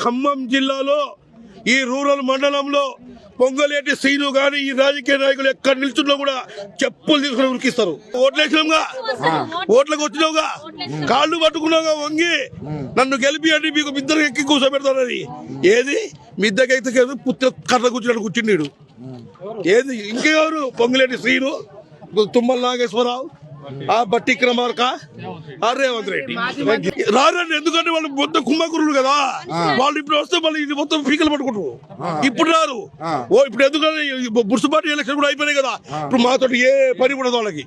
ఖమ్మం జిల్లాలో ఈ రూరల్ మండలంలో పొంగలేటి శ్రీను గాని ఈ రాజకీయ నాయకులు ఎక్కడ నిల్చున్నా కూడా చెప్పులు తీసుకుని ఉరికిస్తారు. ఓట్లేసినాంగా, ఓట్లకు వచ్చినావుగా, కాళ్ళు పట్టుకున్నావుగా వంగి నన్ను గెలిపియండి మీకు మిద్దరు ఎక్కి కూర్చోబెడతారని. ఏది మిద్దకైతే పుత్ర కర్ర కూర్చున్నాడు కూర్చున్నాడు. ఏది ఇంకెవరు? పొంగలేటి శ్రీను, తుమ్మల నాగేశ్వరరావు, ఆ బట్టి క్రమార్క, రేవంత్ రెడ్డి రారండి. ఎందుకంటే వాళ్ళు మొత్తం కుంభకురులు కదా. వాళ్ళు ఇప్పుడు వస్తే మళ్ళీ ఇది మొత్తం పీకలు పట్టుకుంటారు. ఇప్పుడు రారు. ఇప్పుడు ఎందుకంటే మున్సిపాలిటీ ఎలక్షన్ కూడా అయిపోయినాయి కదా. ఇప్పుడు మాతో ఏ పని కూడా వాళ్ళకి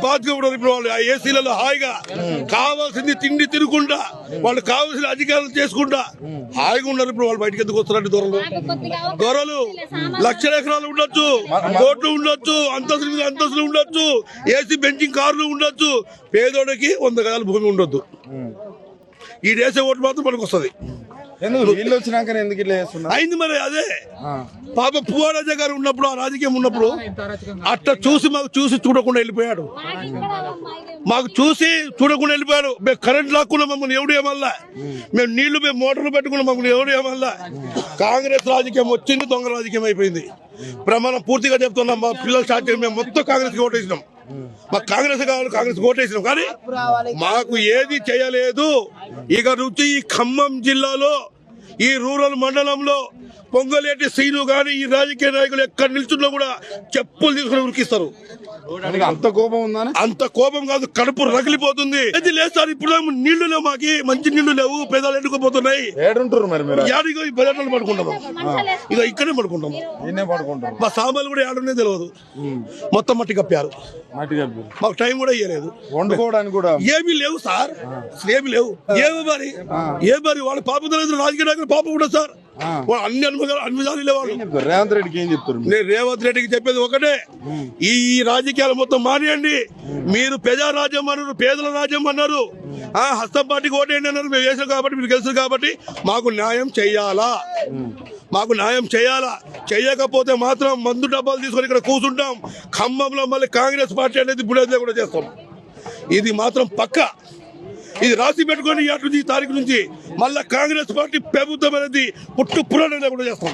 బాధ్యత కూడా. ఇప్పుడు వాళ్ళు ఏసీలలో హాయిగా కావాల్సింది తిండి తినకుండా, వాళ్ళు కావాల్సిన అధికారులు చేసుకుంటా హాయిగా ఉన్నారు. ఇప్పుడు వాళ్ళు బయటకు ఎందుకు వస్తారండి? దొరలు లక్షల ఎకరాలు ఉండొచ్చు, కోట్లు ఉండొచ్చు, అంతస్తులు ఉండొచ్చు, ఏసీ బెంచింగ్ కార్లు ఉండొచ్చు. పేదోడికి 100 గజాల భూమి ఉండొద్దు. ఈ దేశ ఓటు మాత్రం మనకు వస్తుంది. అయింది మరి. అదే పాప పువ్వారాజ గారు ఉన్నప్పుడు, ఆ రాజకీయం ఉన్నప్పుడు అట్లా చూసి మాకు చూసి చూడకుండా వెళ్ళిపోయాడు. మాకు చూసి చూడకుండా వెళ్ళిపోయాడు. మేము కరెంట్ లాక్కున్నాం, మమ్మల్ని ఎవడు ఏమల్లా. మేము నీళ్లు మేము మోటార్లు పెట్టుకున్నాం, మమ్మల్ని ఎవడు ఏమల్లా. కాంగ్రెస్ రాజకీయం వచ్చింది, దొంగ రాజకీయం అయిపోయింది. ప్రమాణం పూర్తిగా చెప్తున్నాం. మా పిల్లలు స్టార్ట్ చేసి మేము మొత్తం కాంగ్రెస్కి ఓటేసినాం. మాకు కాంగ్రెస్ కావాలి, కాంగ్రెస్ ఓటేసినాం. కానీ మాకు ఏది చేయలేదు. ఇక నుంచి ఈ ఖమ్మం జిల్లాలో ఈ రూరల్ మండలంలో పొంగలేటి శ్రీను గాని ఈ రాజకీయ నాయకులు ఎక్కడ నిల్చున్నా కూడా చెప్పులు తీసుకుని ఉరికిస్తారు. అంత కోపం ఉందని? అంత కోపం కాదు, కడుపు రగిలిపోతుంది. అది లేదు సార్. ఇప్పుడు నీళ్లు లేవు, మాకి మంచి నీళ్లు లేవు, పేదలు ఎండుకుపోతున్నాయి. యాడిగో ఈ బజార్లో పడుకుంటాము, ఇక ఇక్కడే పడుకుంటాము. మా సామాన్లు కూడా ఏడునే తెలియదు, మొత్తం మట్టి కప్పారు. మాకు టైం కూడా ఇవ్వలేదు, వండుకోవడానికి కూడా ఏమీ లేవు సార్. ఏమి లేవు. ఏమి మరి వాళ్ళ పాప తెలియదు. రాజకీయ నాయకులు పాప కూడా సార్. అన్ని అనుభవాలు లేవాడు. రేవంత్ రెడ్డికి ఏం చెప్తారు? నేను రేవంత్ రెడ్డికి చెప్పేది ఒకటే, ఈ రాజకీయాలు మొత్తం మానేయండి. మీరు ప్రజారాజ్యం అన్నారు, పేదల రాజ్యం అన్నారు, హస్తం పార్టీకి ఓటేయండి అన్నారు. మేము వేసాం కాబట్టి, మీరు గెలుస్తారు కాబట్టి మాకు న్యాయం చెయ్యాలా. మాకు న్యాయం చేయాలా. చేయకపోతే మాత్రం మందు డబ్బాలు తీసుకొని ఇక్కడ కూర్చుంటాం. ఖమ్మంలో మళ్ళీ కాంగ్రెస్ పార్టీ అనేది బుడేదే కూడా చేస్తాం. ఇది మాత్రం పక్క. ఇది రాసి పెట్టుకొని 8 తారీఖు నుంచి మళ్ళా కాంగ్రెస్ పార్టీ ప్రభుత్వం అనేది పుట్టు పురాణంగా కూడా చేస్తాం.